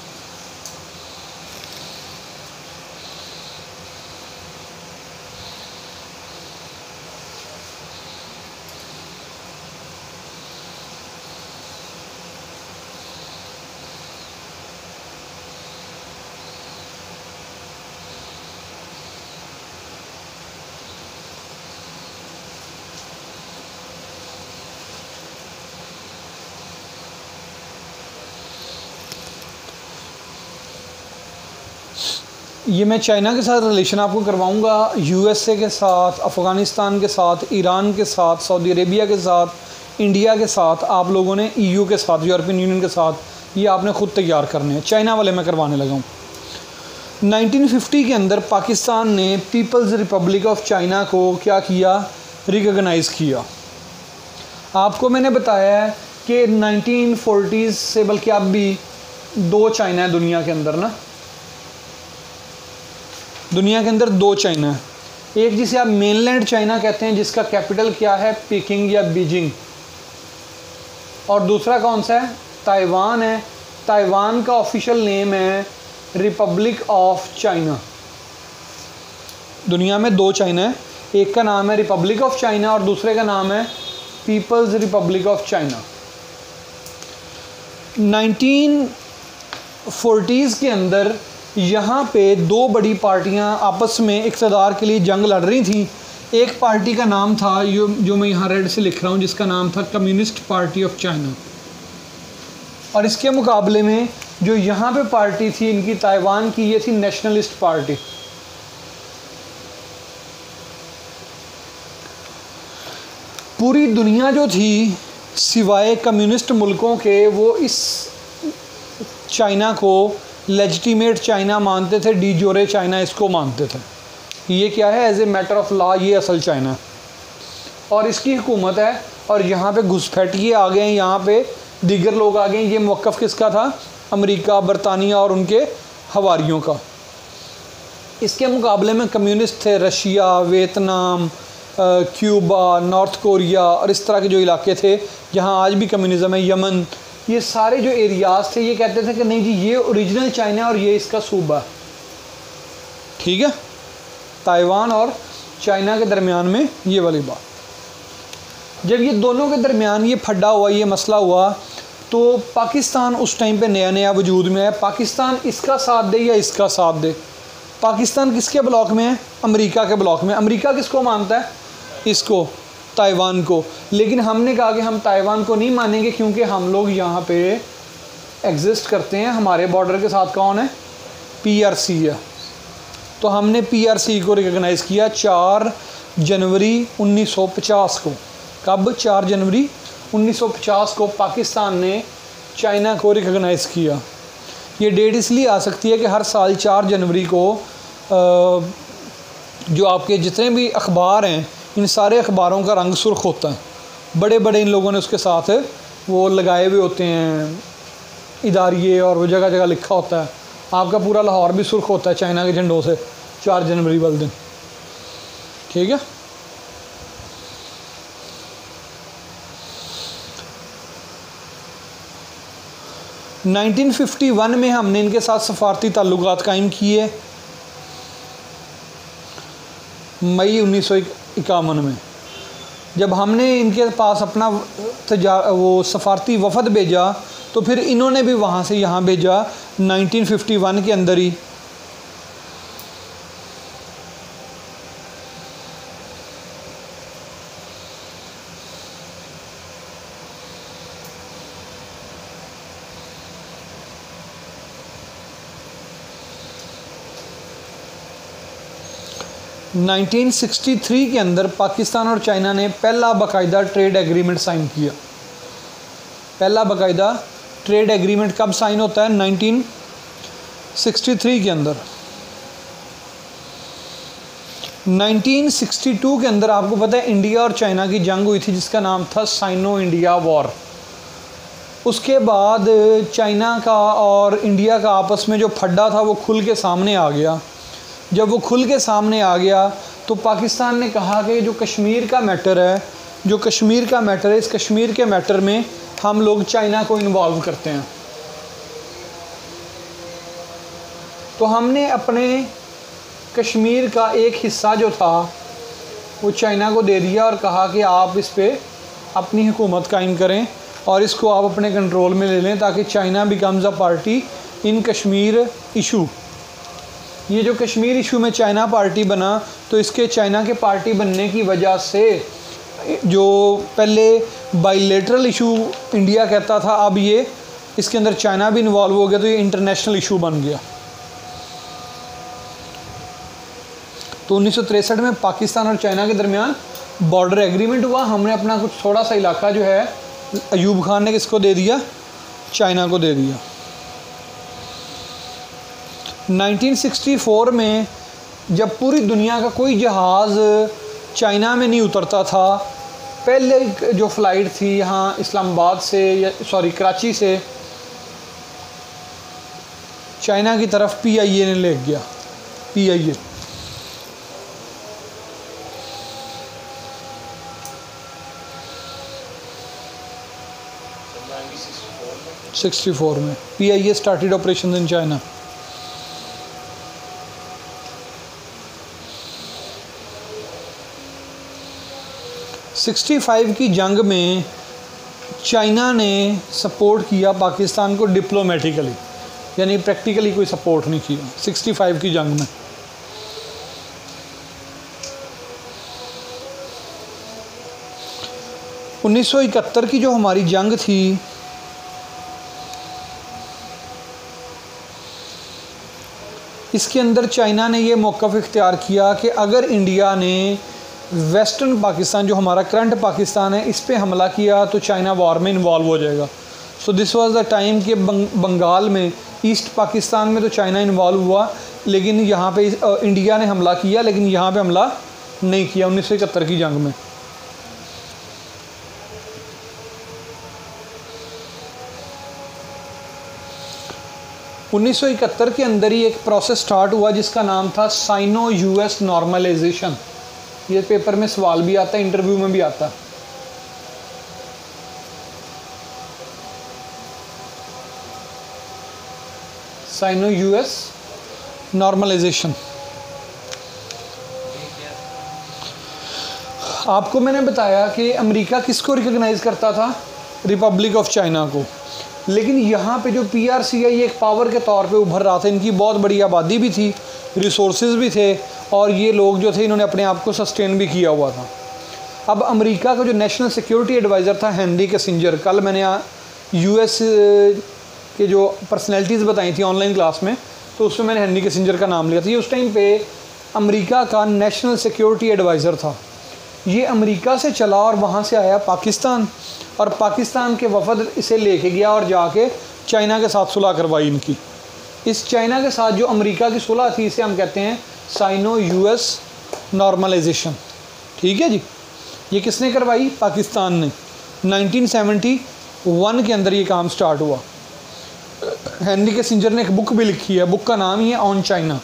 ये मैं चाइना के साथ रिलेशन आपको करवाऊंगा, यूएसए के साथ, अफ़गानिस्तान के साथ, ईरान के साथ, सऊदी अरेबिया के साथ, इंडिया के साथ, आप लोगों ने ईयू के साथ, यूरोपियन यूनियन के साथ, ये आपने ख़ुद तैयार करने हैं। चाइना वाले मैं करवाने लगा हूँ। 1950 के अंदर पाकिस्तान ने पीपल्स रिपब्लिक ऑफ चाइना को क्या किया, रिकॉग्नाइज़ किया। आपको मैंने बताया है कि 1940s से बल्कि अब भी 2 चाइना है दुनिया के अंदर ना, दुनिया के अंदर 2 चाइना है। एक जिसे आप मेनलैंड चाइना कहते हैं जिसका कैपिटल क्या है, पीकिंग या बीजिंग, और दूसरा कौन सा है, ताइवान है। ताइवान का ऑफिशियल नेम है रिपब्लिक ऑफ चाइना। दुनिया में 2 चाइना है, एक का नाम है रिपब्लिक ऑफ चाइना और दूसरे का नाम है peoples Republic of China. 1940s के अंदर यहाँ पे 2 बड़ी पार्टियाँ आपस में इक़्तिदार के लिए जंग लड़ रही थी। एक पार्टी का नाम था जो मैं यहाँ रेड से लिख रहा हूँ, जिसका नाम था कम्युनिस्ट पार्टी ऑफ चाइना, और इसके मुकाबले में जो यहाँ पे पार्टी थी इनकी ताइवान की, ये थी नेशनलिस्ट पार्टी। पूरी दुनिया जो थी सिवाय कम्युनिस्ट मुल्कों के, वो इस चाइना को लेजिटिमेट चाइना मानते थे, डी जोरे चाइना इसको मानते थे। ये क्या है, as a matter of law ये असल चाइना और इसकी हुकूमत है। और यहाँ पे घुसपैठिए आ गए, यहाँ पे दीगर लोग आ गए। ये मौक़िफ़ किसका था, अमेरिका, बरतानिया और उनके हवारियों का। इसके मुकाबले में कम्युनिस्ट थे Russia, Vietnam, Cuba, north Korea और इस तरह के जो इलाके थे जहाँ आज भी कम्युनिज़म है, यमन, ये सारे जो एरियाज़ थे ये कहते थे कि नहीं जी ये ओरिजिनल चाइना और ये इसका सूबा। ठीक है, ताइवान और चाइना के दरमियान में ये वाली बात। जब ये दोनों के दरमियान ये फड्डा हुआ, ये मसला हुआ, तो पाकिस्तान उस टाइम पे नया नया वजूद में है। पाकिस्तान इसका साथ दे या इसका साथ दे, पाकिस्तान किसके ब्लॉक में है, अमेरिका के ब्लॉक में। अमेरिका किसको मानता है, इसको, ताइवान को। लेकिन हमने कहा कि हम ताइवान को नहीं मानेंगे क्योंकि हम लोग यहाँ पे एग्जिस्ट करते हैं, हमारे बॉर्डर के साथ कौन है, PRC है। तो हमने PRC को रिकॉग्नाइज़ किया 4 जनवरी 1950 को। कब, 4 जनवरी 1950 को पाकिस्तान ने चाइना को रिकॉग्नाइज़ किया। ये डेट इसलिए आ सकती है कि हर साल 4 जनवरी को जो आपके जितने भी अखबार हैं, इन सारे अखबारों का रंग सुर्ख होता है। बड़े बड़े इन लोगों ने उसके साथ वो लगाए हुए होते हैं इदारिये, और वो जगह जगह लिखा होता है। आपका पूरा लाहौर भी सुर्ख होता है चाइना के झंडों से 4 जनवरी वाले दिन। ठीक है, – 1951 में हमने इनके साथ सफारती ताल्लुकात कायम किए। मई 1951 में जब हमने इनके पास अपना वो सफारती वफ़द भेजा, तो फिर इन्होंने भी वहाँ से यहाँ भेजा 1951 के अंदर ही। – 1963 के अंदर पाकिस्तान और चाइना ने पहला बाकायदा ट्रेड एग्रीमेंट साइन किया। पहला बाकायदा ट्रेड एग्रीमेंट कब साइन होता है, 1963 के अंदर। 1962 के अंदर आपको पता है इंडिया और चाइना की जंग हुई थी जिसका नाम था साइनो इंडिया वॉर। उसके बाद चाइना का और इंडिया का आपस में जो फड्डा था वो खुल के सामने आ गया। जब वो खुल के सामने आ गया तो पाकिस्तान ने कहा कि जो कश्मीर का मैटर है, जो कश्मीर का मैटर है, इस कश्मीर के मैटर में हम लोग चाइना को इन्वॉल्व करते हैं। तो हमने अपने कश्मीर का एक हिस्सा जो था वो चाइना को दे दिया और कहा कि आप इस पे अपनी हुकूमत कायम करें और इसको आप अपने कंट्रोल में ले लें ताकि China becomes a party in Kashmir issue. ये जो कश्मीर इशू में चाइना पार्टी बना, तो इसके चाइना के पार्टी बनने की वजह से जो पहले बाइलेटरल इशू इंडिया कहता था, अब ये इसके अंदर चाइना भी इन्वॉल्व हो गया, तो ये इंटरनेशनल इशू बन गया। तो 1963 में पाकिस्तान और चाइना के दरमियान बॉर्डर एग्रीमेंट हुआ। हमने अपना कुछ थोड़ा सा इलाका जो है अयूब खान ने किसको दे दिया, चाइना को दे दिया। 1964 में जब पूरी दुनिया का कोई जहाज़ चाइना में नहीं उतरता था, पहले जो फ़्लाइट थी यहाँ इस्लामाबाद से या कराची से चाइना की तरफ PIA ने ले गया। PIA 64 में PIA started operation in China. '65 की जंग में चाइना ने सपोर्ट किया पाकिस्तान को डिप्लोमेटिकली, यानी प्रैक्टिकली कोई सपोर्ट नहीं किया 65 की जंग में। उन्नीस सौ 71 की जो हमारी जंग थी, इसके अंदर चाइना ने ये मौक़िफ़ इख्तियार किया कि अगर इंडिया ने वेस्टर्न पाकिस्तान जो हमारा करंट पाकिस्तान है इस पे हमला किया तो चाइना वॉर में इन्वॉल्व हो जाएगा। So this was the time कि बंगाल में ईस्ट पाकिस्तान में तो चाइना इन्वॉल्व हुआ, लेकिन यहाँ पे इंडिया ने हमला किया, लेकिन यहाँ पे हमला नहीं किया 1971 की जंग में। उन्नीस सौ 71 के अंदर ही एक प्रोसेस स्टार्ट हुआ जिसका नाम था साइनो US नॉर्मलाइजेशन। ये पेपर में सवाल भी आता है, इंटरव्यू में भी आता है। Sino US normalisation. आपको मैंने बताया कि अमेरिका किसको रिकॉग्नाइज करता था, रिपब्लिक ऑफ चाइना को, लेकिन यहाँ पे जो PRC है ये एक पावर के तौर पे उभर रहा था। इनकी बहुत बड़ी आबादी भी थी, रिसोर्सेज भी थे, और ये लोग जो थे इन्होंने अपने आप को सस्टेन भी किया हुआ था। अब अमेरिका का जो नेशनल सिक्योरिटी एडवाइज़र था हेनरी किसिंजर, कल मैंने US के जो पर्सनैलिटीज़ बताई थी ऑनलाइन क्लास में, तो उसमें मैंने हेनरी किसिंजर का नाम लिया था। ये उस टाइम पे अमेरिका का नेशनल सिक्योरिटी एडवाइज़र था। ये अमेरिका से चला और वहाँ से आया पाकिस्तान, और पाकिस्तान के वफद इसे लेके गया और जाके चाइना के साथ सुलह करवाई इनकी। इस चाइना के साथ जो अमेरिका की सुलह थी इसे हम कहते हैं साइनो US नॉर्मलाइजेशन। ठीक है जी। ये किसने करवाई, पाकिस्तान ने। 1971 के अंदर ये काम स्टार्ट हुआ। हेनरी किसिंजर ने एक बुक भी लिखी है, बुक का नाम ही है ऑन चाइना।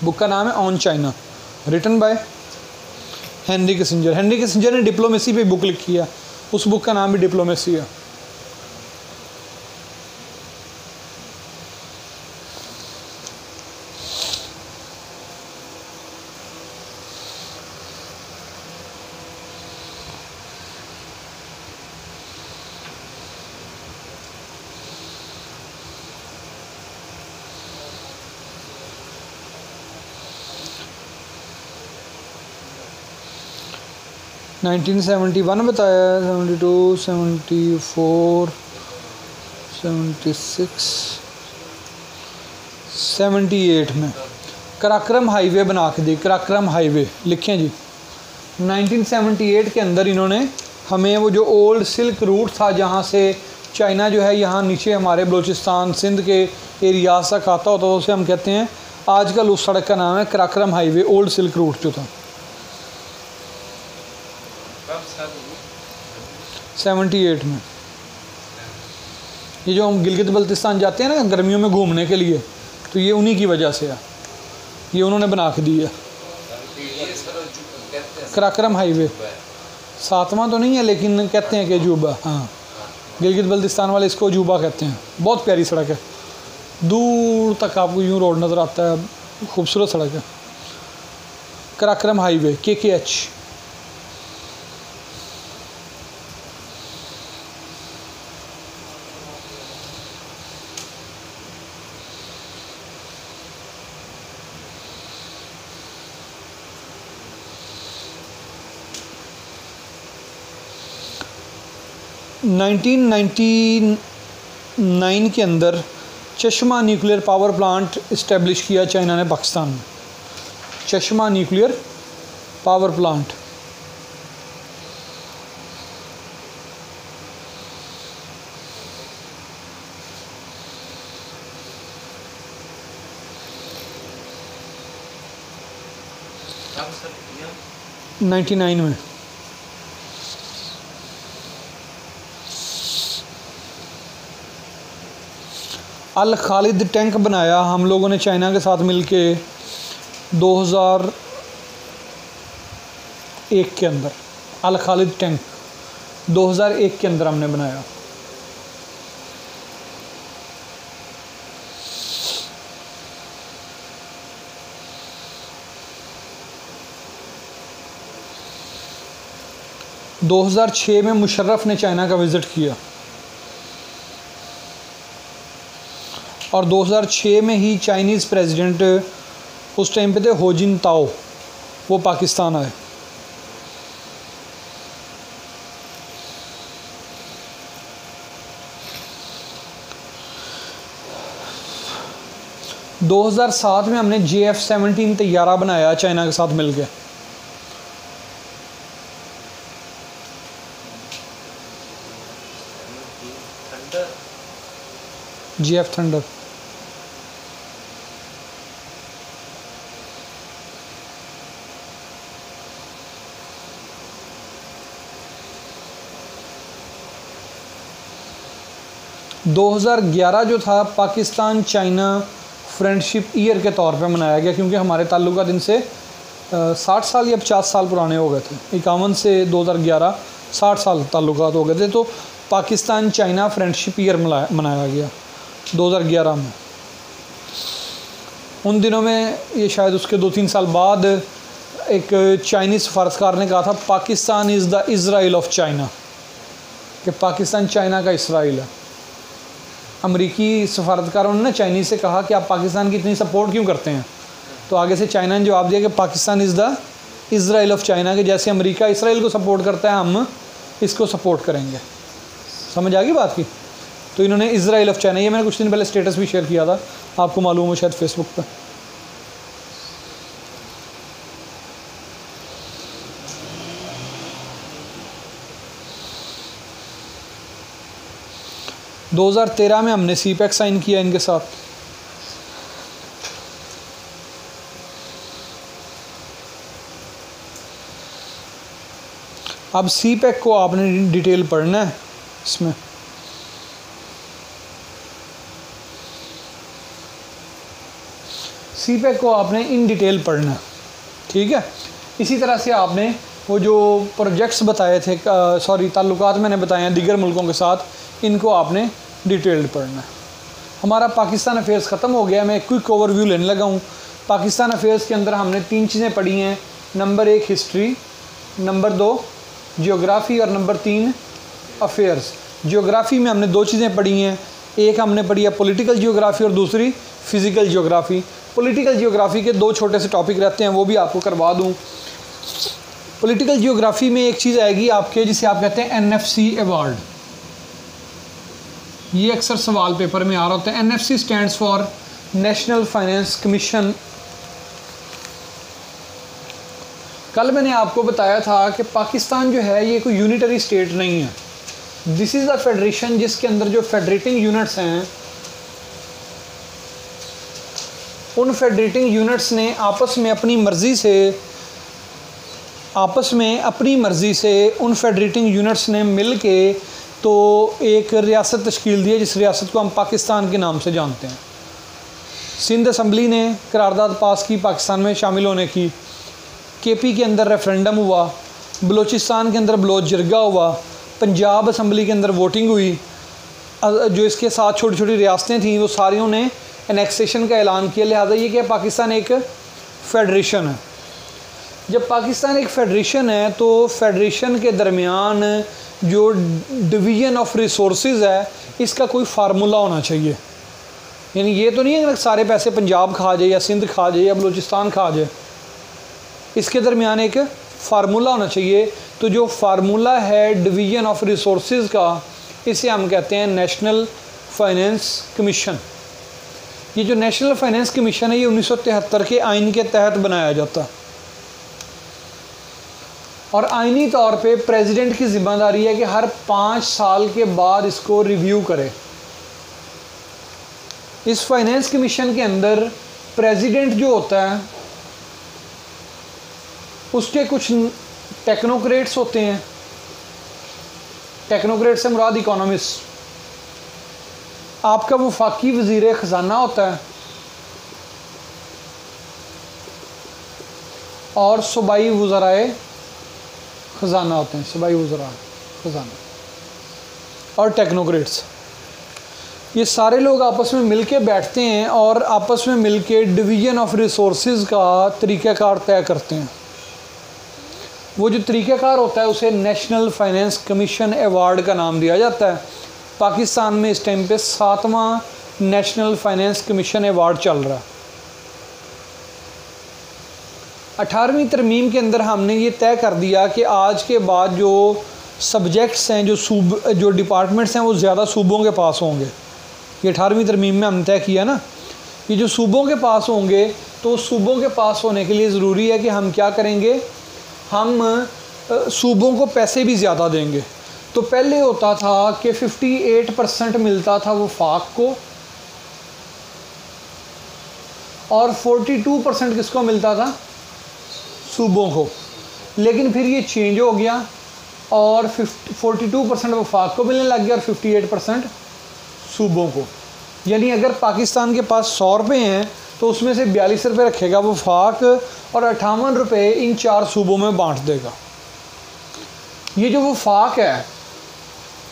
बुक का नाम है on China, written by Henry Kissinger. Henry Kissinger ने डिप्लोमेसी पे बुक लिखी है, उस बुक का नाम भी डिप्लोमेसी है। नाइनटीन 71 बताया, 72, 74, 76, 78 में कराक्रम हाईवे बना के दी। कराक्रम हाईवे लिखें जी। 1978 के अंदर इन्होंने हमें वो जो ओल्ड सिल्क रूट था जहाँ से चाइना जो है यहाँ नीचे हमारे बलूचिस्तान सिंध के एरियाज तक आता होता, तो उसे हम कहते हैं, आजकल उस सड़क का नाम है Karakoram highway, old silk route जो था। 78 में ये जो हम गिलगित बल्तिस्तान जाते हैं ना गर्मियों में घूमने के लिए, तो ये उन्हीं की वजह से है, ये उन्होंने बना के दी है। कराक्रम हाईवे 7वां तो नहीं है, लेकिन कहते हैं कि अजूबा, हाँ, गिलगित बल्तिस्तान वाले इसको अजूबा कहते हैं। बहुत प्यारी सड़क है, दूर तक आपको यूँ रोड नज़र आता है, खूबसूरत सड़क है। Karakoram highway KKH। नाइनटीन 1999 के अंदर चश्मा न्यूक्लियर पावर प्लांट इस्टेब्लिश किया चाइना ने पाकिस्तान में। चश्मा न्यूक्लियर पावर प्लांट। कब सर किया? 99 में। अल खालिद टैंक बनाया हम लोगों ने चाइना के साथ मिलके 2001 के अंदर। अल खालिद टैंक 2001 के अंदर हमने बनाया। - 2006 में मुशर्रफ ने चाइना का विज़िट किया और 2006 में ही चाइनीज़ प्रेसिडेंट उस टाइम पे थे हो जिन ताओ, वो पाकिस्तान आए। - 2007 में हमने JF-17 तैयारा बनाया चाइना के साथ मिलके। JF thunder. - 2011 जो था पाकिस्तान चाइना फ्रेंडशिप ईयर के तौर पे मनाया गया, क्योंकि हमारे ताल्लुकात इनसे 60 साल या 50 साल पुराने हो गए थे। 51 से 2011 60 साल ताल्लुकात हो गए थे, तो पाकिस्तान चाइना फ्रेंडशिप ईयर मनाया गया 2011 में। उन दिनों में ये शायद उसके 2-3 साल बाद एक चाइनीज़ सफारतकार ने कहा था Pakistan is the Israel of China, कि पाकिस्तान चाइना का इसराइल है। अमेरिकी सफारतकारों ने ना चाइनीज़ से कहा कि आप पाकिस्तान की इतनी सपोर्ट क्यों करते हैं, तो आगे से चाइना ने जवाब दिया कि Pakistan is the Israel of China, के जैसे अमेरिका इसराइल को सपोर्ट करता है हम इसको सपोर्ट करेंगे। समझ आ गई बात की? तो इन्होंने इज़राइल ऑफ चाइना, ये मैंने कुछ दिन पहले स्टेटस भी शेयर किया था, आपको मालूम हो शायद फेसबुक पर। - 2013 में हमने CPEC साइन किया इनके साथ। अब CPEC को आपने डिटेल पढ़ना है इसमें। CPEC को आपने इन डिटेल पढ़ना है, ठीक है। इसी तरह से आपने वो जो प्रोजेक्ट्स बताए थे, ताल्लुकात मैंने बताए हैं दीगर मुल्कों के साथ, इनको आपने डिटेल्ड पढ़ना है। हमारा पाकिस्तान अफेयर्स ख़त्म हो गया। मैं क्विक ओवरव्यू लेने लगा हूँ। पाकिस्तान अफेयर्स के अंदर हमने 3 चीज़ें पढ़ी हैं। नंबर 1 हिस्ट्री, नंबर 2 जियोग्राफ़ी और नंबर 3 अफेयर्स। जियोग्राफ़ी में हमने 2 चीज़ें पढ़ी हैं, एक हमने पढ़ी है पॉलिटिकल जियोग्राफ़ी और दूसरी फ़िज़िकल जियोग्राफ़ी। पॉलिटिकल जियोग्राफ़ी के 2 छोटे से टॉपिक रहते हैं, वो भी आपको करवा दूँ। पॉलिटिकल जियोग्राफ़ी में एक चीज़ आएगी आपके, जिसे आप कहते हैं NFC अवार्ड। ये अक्सर सवाल पेपर में आ रहा होता है। NFC stands for national finance commission. कल मैंने आपको बताया था कि पाकिस्तान जो है ये कोई यूनिटरी स्टेट नहीं है। दिस इज़ द फेडरेशन जिसके अंदर जो फेडरेटिंग यूनिट्स हैं, उन फेडरेटिंग यूनिट्स ने आपस में अपनी मर्ज़ी से उन फेडरेटिंग यूनिट्स ने मिल के तो एक रियासत तश्कील दी है, जिस रियासत को हम पाकिस्तान के नाम से जानते हैं। सिंध असम्बली ने करारदाद पास की पाकिस्तान में शामिल होने की। KP के अंदर रेफरेंडम हुआ, बलूचिस्तान के अंदर बलोच जरगा हुआ, पंजाब असम्बली के अंदर वोटिंग हुई। जो इसके साथ छोटी छोटी रियासतें थीं वो सारियों ने एनेक्सेशन का ऐलान किया। लिहाजा ये कि पाकिस्तान एक फ़ेडरेशन है। जब पाकिस्तान एक फ़ेडरेशन है तो फेडरेशन के दरमियान जो डिवीज़न ऑफ रिसोर्सेज है, इसका कोई फार्मूला होना चाहिए। यानी ये तो नहीं है कि सारे पैसे पंजाब खा जाए या सिंध खा जाए या बलूचिस्तान खा जाए, इसके दरमियान एक फार्मूला होना चाहिए। तो जो फार्मूला है डिवीज़न ऑफ रिसोर्सेज का, इसे हम कहते हैं नेशनल फाइनेंस कमीशन। ये जो नेशनल फाइनेंस कमीशन है ये 1973 के आइन के तहत बनाया जाता है और आइनी तौर पे प्रेसिडेंट की जिम्मेदारी है कि हर 5 साल के बाद इसको रिव्यू करे। इस फाइनेंस कमीशन के अंदर प्रेसिडेंट जो होता है उसके कुछ टेक्नोक्रेट्स होते हैं। टेक्नोक्रेट से मुराद इकोनॉमिस्ट। आपका वफाकी वज़ीर ख़जाना होता है और सूबाई वज़राए ख़जाना होते हैं। सूबाई वज़रा ख़जाना और टेक्नोक्रेट्स, ये सारे लोग आपस में मिलके बैठते हैं और आपस में मिलके डिवीज़न ऑफ रिसोर्सेज का तरीक़ाकार तय करते हैं। वो जो तरीक़ाकार होता है उसे नेशनल फाइनेंस कमीशन अवार्ड का नाम दिया जाता है। पाकिस्तान में इस टाइम पे 7वां नेशनल फाइनेंस कमीशन अवार्ड चल रहा है। 18वीं तरमीम के अंदर हमने ये तय कर दिया कि आज के बाद जो सब्जेक्ट्स हैं, जो डिपार्टमेंट्स हैं, वो ज़्यादा सूबों के पास होंगे। ये 18वीं तरमीम में हमने तय किया ना, ये जो सूबों के पास होंगे तो सूबों के पास होने के लिए ज़रूरी है कि हम क्या करेंगे, हम सूबों को पैसे भी ज़्यादा देंगे। तो पहले होता था कि 58% मिलता था वफाक को और 42% किसको मिलता था, सूबों को। लेकिन फिर ये चेंज हो गया और 42% वफाक को मिलने लग गया और 58% सूबों को। यानी अगर पाकिस्तान के पास 100 रुपये हैं तो उसमें से 42 रुपये रखेगा वफाक और 58 रुपये इन 4 सूबों में बांट देगा। ये जो वफाक है,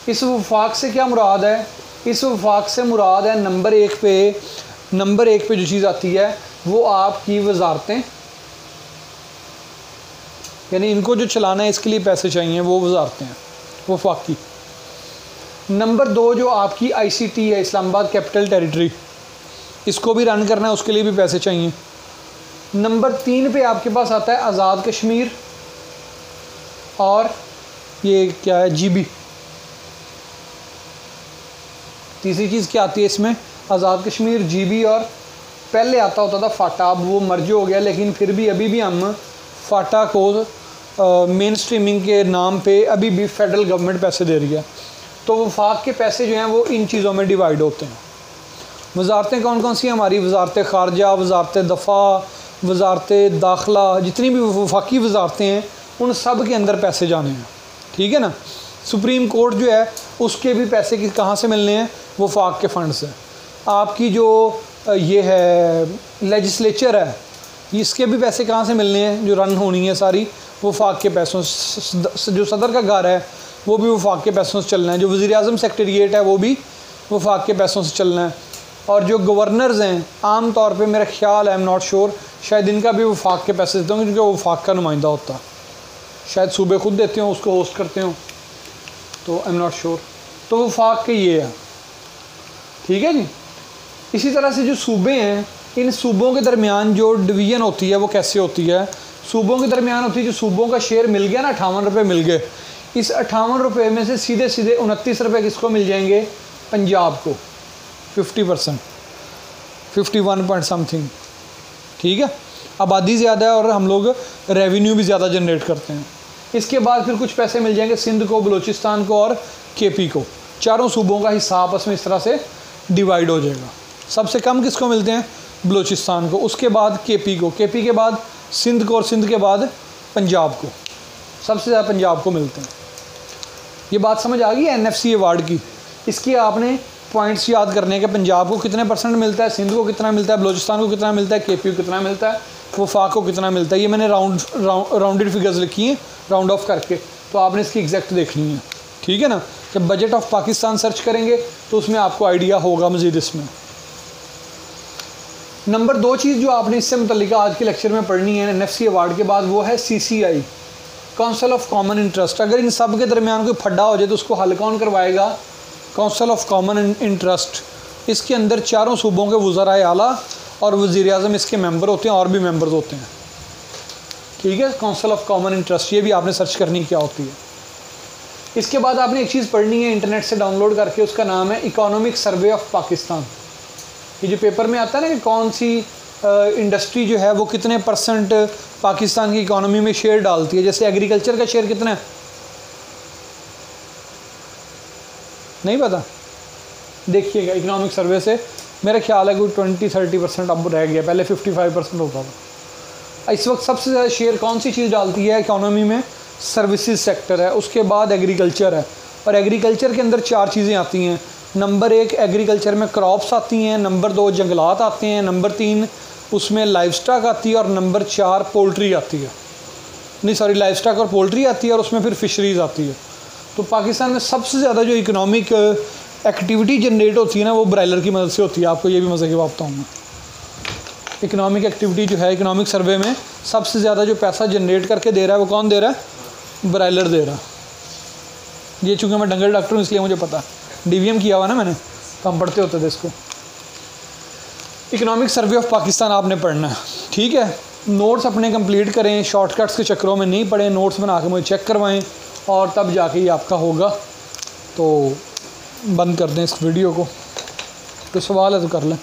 इस वफाक से क्या मुराद है, इस वफाक से मुराद है नंबर एक पे जो चीज़ आती है वो आपकी वजारतें, यानी इनको जो चलाना है इसके लिए पैसे चाहिए, वो वजारतें हैं वफाकी। नंबर 2 जो आपकी ICT है, इस्लामाबाद कैपिटल टेरिटरी, इसको भी रन करना है, उसके लिए भी पैसे चाहिए। नंबर 3 पे आपके पास आता है आज़ाद कश्मीर और ये क्या है, GB। तीसरी चीज़ क्या आती है इसमें, आज़ाद कश्मीर, GB और पहले आता होता था फाटा, अब वो मर्ज हो गया, लेकिन फिर भी अभी भी हम फाटा को मेन स्ट्रीमिंग के नाम पे अभी भी फेडरल गवर्नमेंट पैसे दे रही है। तो वफाक के पैसे जो हैं वो इन चीज़ों में डिवाइड होते हैं। वजारतें कौन कौन सी हैं हमारी, वजारत ख़ारजा, वजारत दफ़ा, वजारत दाखिला, जितनी भी वफाकी वजारतें हैं उन सब के अंदर पैसे जाने हैं, ठीक है ना। सुप्रीम कोर्ट जो है उसके भी पैसे कहाँ से मिलने हैं, वफाक के फ़ंड से। आपकी जो ये है लेजिस्लेचर है, इसके भी पैसे कहाँ से मिलने हैं, जो रन होनी है सारी वफाक के पैसों से। जो सदर का घर है वो भी वफाक के पैसों से चलना है। जो वज़ीर-ए-आज़म सेक्रेटेरिएट है वो भी वफाक के पैसों से चलना है। और जो गवर्नर्स हैं आम तौर पे मेरा ख्याल है, आई एम नॉट श्योर, शायद इनका भी वफाक के पैसे देते होंगे क्योंकि वफाक का नुमाइंदा होता है। शायद सूबे खुद देते हों, उसको होस्ट करते हों, तो आई एम नॉट श्योर। तो वफाक के ये है, ठीक है जी। इसी तरह से जो सूबे हैं, इन सूबों के दरमियान जो डिवीज़न होती है वो कैसे होती है, सूबों के दरमियान होती है, जो सूबों का शेयर मिल गया ना, 58 रुपये मिल गए, इस 58 रुपये में से सीधे 29 रुपये किसको मिल जाएंगे, पंजाब को 50%, 51 पॉइंट समथिंग, ठीक है। आबादी ज़्यादा है और हम लोग रेवेन्यू भी ज़्यादा जनरेट करते हैं। इसके बाद फिर कुछ पैसे मिल जाएंगे सिंध को, बलूचिस्तान को और KP को। चारों सूबों का हिस्सा आपस में इस तरह से डिवाइड हो जाएगा। सबसे कम किसको मिलते हैं, बलूचिस्तान को, उसके बाद KP को, KP के बाद सिंध को और सिंध के बाद पंजाब को। सबसे ज़्यादा पंजाब को मिलते हैं। ये बात समझ आ गई NFC अवार्ड की। इसकी आपने पॉइंट्स याद करने के, पंजाब को कितने % मिलता है, सिंध को कितना मिलता है, बलूचिस्तान को कितना मिलता है, KP को कितना मिलता है, वफाक को कितना मिलता है। ये मैंने राउंडेड फिगर्स लिखी हैं राउंड ऑफ करके, तो आपने इसकी एग्जैक्ट देखनी है, ठीक है ना। जब बजट ऑफ पाकिस्तान सर्च करेंगे तो उसमें आपको आइडिया होगा मज़ीद इसमें। नंबर 2 चीज़ जो आपने इससे मुतल्लिक आज के लेक्चर में पढ़नी है NFC अवार्ड के बाद, वो है CCI, council of common interest. अगर इन सब के दरमियान कोई फड्डा हो जाए तो उसको हल कौन करवाएगा, काउंसिल ऑफ कॉमन इंटरेस्ट। इसके अंदर चारों सूबों के वज़राए आला और वज़ीर-ए-आज़म इसके मेंबर होते हैं और भी मेंबर्स होते हैं, ठीक है। काउंसिल ऑफ कॉमन इंटरेस्ट, ये भी आपने सर्च करनी क्या होती है। इसके बाद आपने एक चीज़ पढ़नी है इंटरनेट से डाउनलोड करके, उसका नाम है इकोनॉमिक सर्वे ऑफ पाकिस्तान। ये जो पेपर में आता है ना कि कौन सी इंडस्ट्री जो है वो कितने % पाकिस्तान की इकोनॉमी में शेयर डालती है, जैसे एग्रीकल्चर का शेयर कितना है, नहीं पता, देखिएगा इकोनॉमिक सर्वे से मेरा ख्याल है कोई 20-30% अब रह गया, पहले 55% होता था। इस वक्त सबसे ज़्यादा शेयर कौन सी चीज़ डालती है इकोनॉमी में, सर्विसेज सेक्टर है, उसके बाद एग्रीकल्चर है। और एग्रीकल्चर के अंदर 4 चीज़ें आती हैं। नंबर 1 एग्रीकल्चर में क्रॉप्स आती हैं, नंबर 2 जंगलात आते हैं, नंबर 3 उसमें लाइवस्टॉक आती है और नंबर 4 पोल्ट्री आती है, नहीं सॉरी लाइवस्टॉक और पोल्ट्री आती है और उसमें फिर फिशरीज़ आती है। तो पाकिस्तान में सबसे ज़्यादा जो इकोनॉमिक एक्टिविटी जनरेट होती है ना वो ब्रायलर की मदद से होती है। आपको ये भी मज़े की बात बताऊँ मैं, इकोनॉमिक एक्टिविटी जो है इकोनॉमिक सर्वे में सबसे ज़्यादा जो पैसा जनरेट करके दे रहा है वो कौन दे रहा है, ब्रायलर दे रहा है। ये चूँकि मैं डंगल डॉक्टर हूँ इसलिए मुझे पता, DVM किया हुआ ना मैंने, तो हम पढ़ते होते थे इसको। इकोनॉमिक सर्वे ऑफ पाकिस्तान आपने पढ़ना है, ठीक है। नोट्स अपने कंप्लीट करें, शॉर्टकट्स के चक्करों में नहीं पढ़ें, नोट्स बना के मुझे चेक करवाएं और तब जाके ये आपका होगा। तो बंद कर दें इस वीडियो को, तो सवाल है तो कर लें।